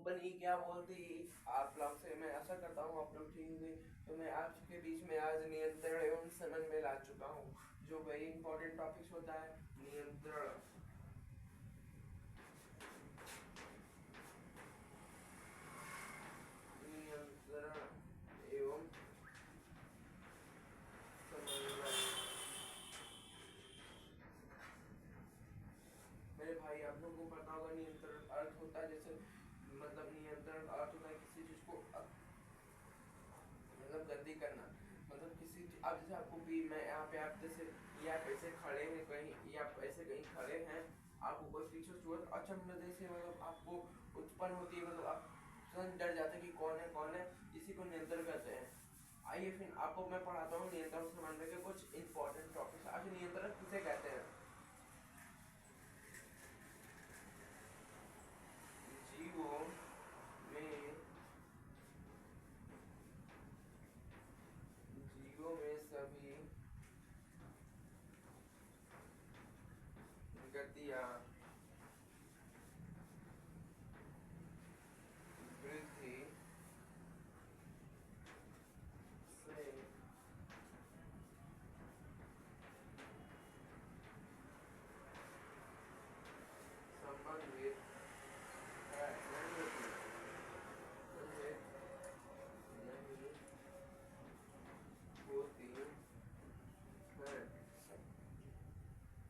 Company क्या बोलती आप लोग से मैं आशा करता हूँ आप लोग ठीक होंगे। तो मैं आपके बीच में आज नियंत्रण एवं समन्वय ला चुका हूँ, जो वेरी इंपॉर्टेंट टॉपिक्स होता है। नियंत्रण नियंत्रण एवं समन्वय। मेरे भाई आप लोगों को पता होगा नियंत्रण अर्थ होता है, जैसे मतलब नियंत्रण अर्थ होता है किसी चीज को मतलब गति करना। मतलब किसी अब जैसे आपको भी मैं यहाँ पे आप जैसे ये आप ऐसे खड़े हैं कहीं, ये आप ऐसे कहीं खड़े हैं, आपको कोई पीछे सूरत अचंभे से मतलब आपको उत्पन्न होती है, मतलब आप तुरंत डर जाते हैं कि कौन है, इसी को नियंत्रण कहते हैं। आइए फिर आपको मैं पढ़ाता हूँ नियंत्रण समन्वय के कुछ इंपॉर्टेंट टॉपिक्स। आज नियंत्रण किसे कहते हैं? जीवों में जीवों में सभी गतियाँ वृद्धि से संबंधित है, नहीं होती नहीं होती है।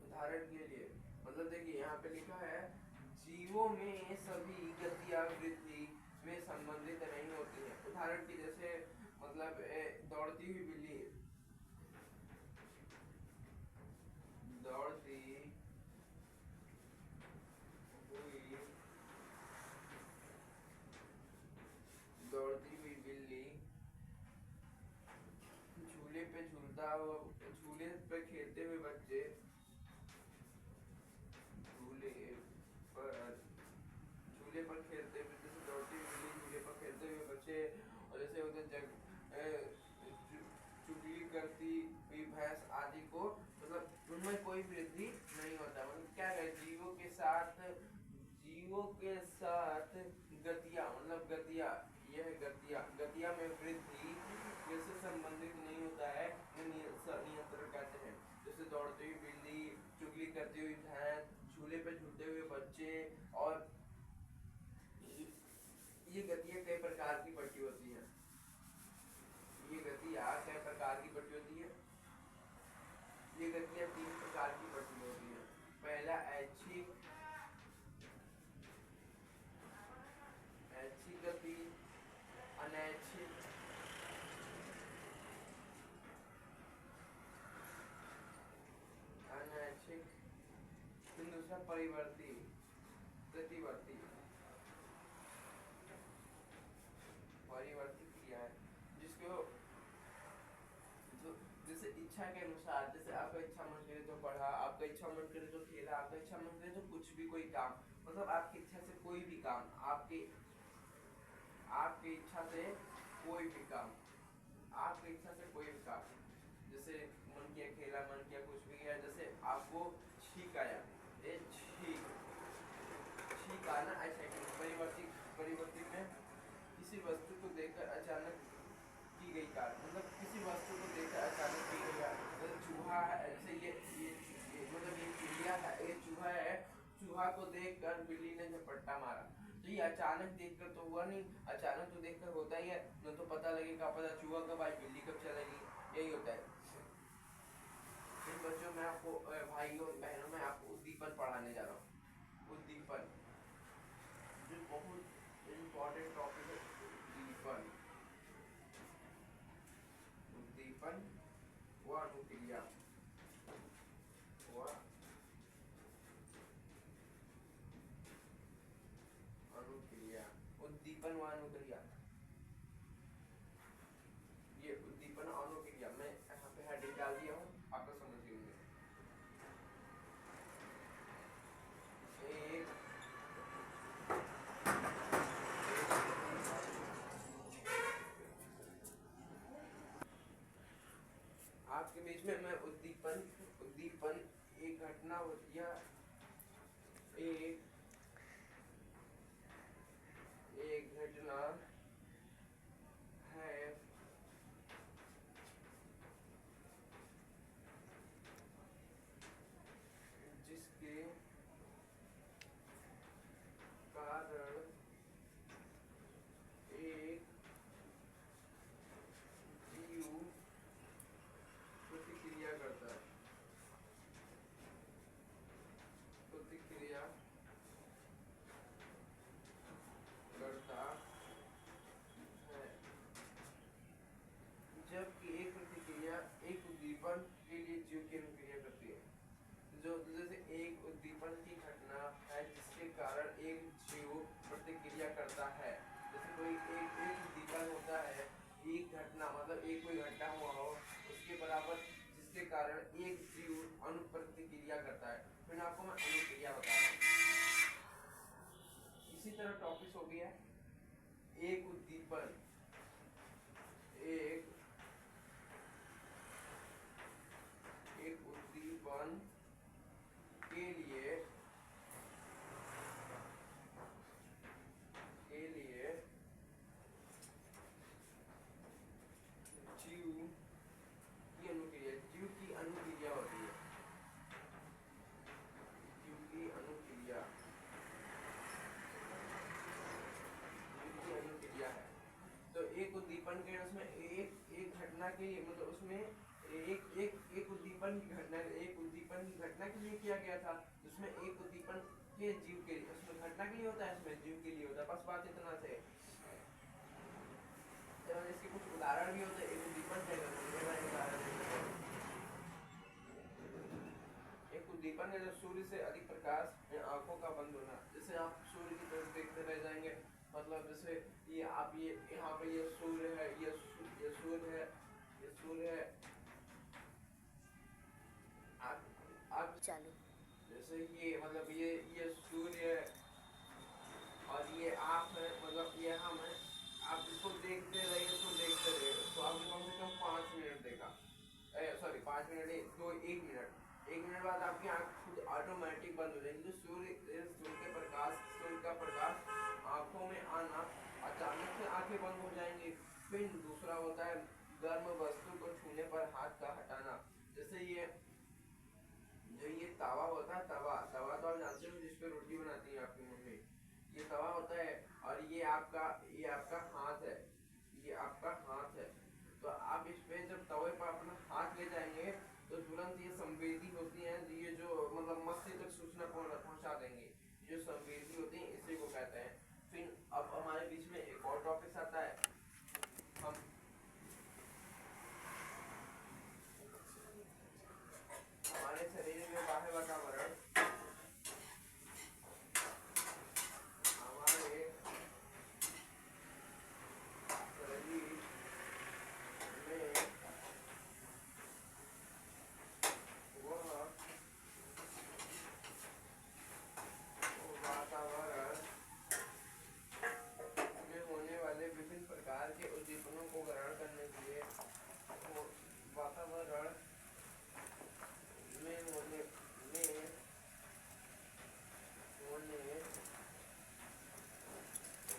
उदाहरण के लिए मतलब देखिए यहाँ पे लिखा है जीवों में सभी गतियाँ वृद्धि में संबंधित नहीं होती है। उदाहरण की जैसे मतलब दौड़ती हुई बिल्ली, दौड़ती हुई दौड़ती हुई बिल्ली, झूले पे झूलता हुआ, झूले पे खेलते हुए बच्चे, झूले पर झूले पर खेलते हुए, जैसे दौड़ती हुई बिल्ली, झूले पर खेलते हुए बच्चे, और जैसे होते चुगली करती हुई भैंस आदि को, मतलब उनमें कोई वृद्धि नहीं होता। मतलब क्या है, जीवों के साथ गतियाँ, मतलब गतियाँ, यह गतियाँ में वृद्धि जैसे संबंधित नहीं होता है, नियंत्रण कहते हैं। जैसे दौड़ती हुई बिल्ली, चुगली करती हुई भैंस, झूले पे झूलते हुए बच्चे, और ये गतियाँ कई प्रकार की बटी होती है। ये गतियाँ कई प्रकार की बटी होती है। ये गतियाँ 3 प्रकार की बटी होती है। पहला ऐच्छिक गति, अनैच्छिक अनैच्छिक, फिर दूसरा परिवर्ती प्रतिवर्ती परिवर्ती क्रिया है, जिसको जो जैसे इच्छा के अनुसार, जैसे आपका इच्छा मन करे तो पढ़ा, आपका इच्छा मन करे तो खेला, आपका इच्छा मन करे तो कुछ भी कोई काम, मतलब आपकी इच्छा से कोई भी काम, आपकी आपकी इच्छा से कोई भी काम, आपकी इच्छा से कोई भी काम, जैसे मन किया खेला, मन किया कुछ भी किया। जैसे आपको छींक आया, ये छींक आना ऐसा परिवर्ती परिवर्ती में किसी वस्तु को देखकर अचानक की गई कार्य, मतलब किसी वस्तु को देखकर अचानक की गई कार्य। चूहा है, जैसे ये मतलब ये चिड़िया है, ये चूहा है, चूहा को देखकर बिल्ली ने झपट्टा मारा, तो ये अचानक देखकर तो हुआ नहीं, अचानक तो देखकर होता ही है, न तो पता लगेगा, पता चूहा कब आई बिल्ली कब चलेगी, यही होता है। इन बच्चों में आपको भाइयों बहनों में आपको उद्दीपन पढ़ाने जा रहा हूँ। उद्दीपन जो बहुत इम्पोर्टेंट टॉपिक है। उद्दीपन उद्दीपन व अनुक्रिया व अनुक्रिया उद्दीपन व अनुक्रिया, ये उद्दीपन और अनुक्रिया मैं यहाँ पे हेडिंग डाल दिया हूँ, आपको समझ लीजिए। एक आपके बीच में मैं उद्दीपन उद्दीपन एक घटना होती है, एक दूसरा टॉपिक हो गया एक उद्दीपन। एक उद्दीपन के लिए जीव की अनुक्रिया होती है। जीव की अनुक्रिया है। तो एक उद्दीपन के उसमें एक घटना के लिए मतलब उसमें एक उद्दीपन की घटना के लिए किया गया था, जिसमें एक उद्दीपन के जीव के लिए उसमें घटना के लिए होता है, इसमें जीव के लिए होता है। बस बात इतना से इसके कुछ उदाहरण भी होते हैं। एक उद्दीपन उद्दीपन है जो सूर्य से अधिक प्रकाश में आंखों का बंद होना। जैसे आप सूर्य की तरफ देखते रह जाएंगे, मतलब जैसे ये आप ये यहाँ पे ये सूर्य है, ये सूर्य है, ये सूर्य है। आप चालू जैसे ये मतलब ये सूर्य है और ये आप है, मतलब ये हम है। आप इसको देखते रहिए, इसको देखते रहिए, तो आपने कम से कम 5 मिनट देखा, सॉरी 5 मिनट नहीं, 1 मिनट। 1 मिनट बाद आपकी आंख खुद ऑटोमेटिक बंद हो जाएगी। सूर्य का प्रकाश आंखों में आना, अचानक से आंखें बंद हो जाएंगी। फिर दूसरा होता है गर्म वस्तु को छूने पर हाथ का हटाना। जैसे ये जो ये तवा होता है, तवा तो आप जानते हो जिस पे रोटी बनाती है आपकी मम्मी। ये तवा होता है और ये आपका हाथ है, ये आपका हाथ है। तो आप इस पे जब तवे पर अपना हाथ ले जाएंगे तो तुरंत ये संवेदी होती हैं, ये जो मतलब मस्तिष्क तक सूचना पहुंचा देंगे। जो संवेदी होती है इसी को कहते हैं। फिर अब हमारे बीच में एक और टॉपिक आता है। हम हमारे शरीर में बाह्य वातावरण, हमारे शरीर में वह वातावरण में होने वाले विभिन्न प्रकार के उद्दीपनों को ग्रहण करने के लिए वातावरण में होने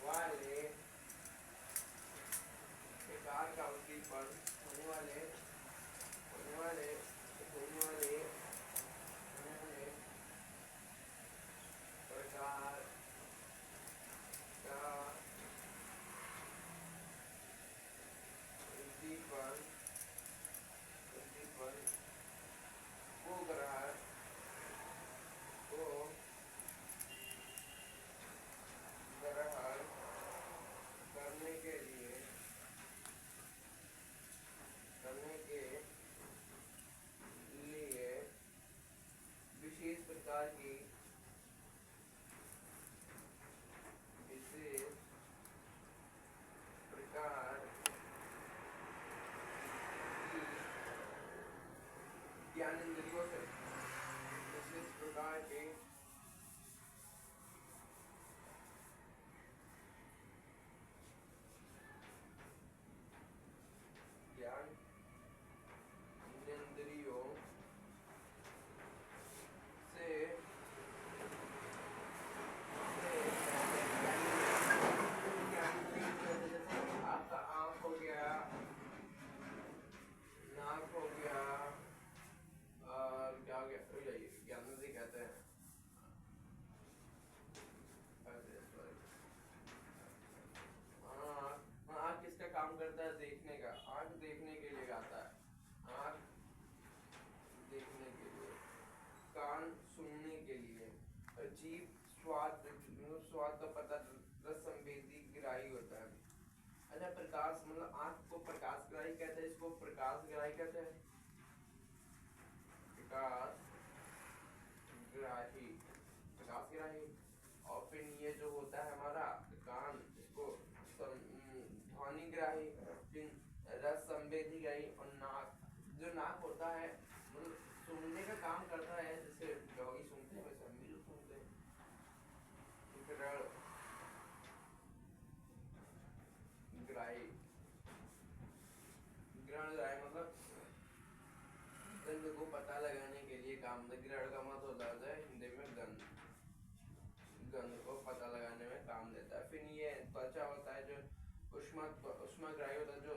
वाले प्रकार का उद्दीपन होने वाले प्रकार का उद्दीपन को ग्रहण करने के लिए विशेष प्रकार की ज्ञानेंद्रियों से विशेष प्रकार के ज्ञानेंद्रियों से आपका आँख हो गया, नाक हो गया, क्या हो गया, ज्ञानेंद्रिय कहते हैं। आँख किसका काम करता है? देखने का। आँख देखने के लिए आता है, आँख देखने के लिए, कान सुनने के लिए, जीभ स्वाद का पता, रस संवेदी ग्राही होता है। अच्छा, प्रकाश मतलब आँख को प्रकाश ग्राही कहते हैं, इसको प्रकाश ग्राही कहते हैं। प्रकाश ग्राही। और फिर ये जो होता है हमारा कान, इसको ध्वनि ग्राही, फिर रस संवेदी ग्राही। और नाक, जो नाक होता है मतलब सुनने का काम करता है, जैसे डॉगी सुनते हैं वैसे हम भी सुनते हैं। पता लगाने के लिए काम, ग्रहण का मत होता है हिंदी में गंध, गंध को पता लगाने में काम देता है। फिर ये त्वचा होता है जो उष्माग्राही होता है, जो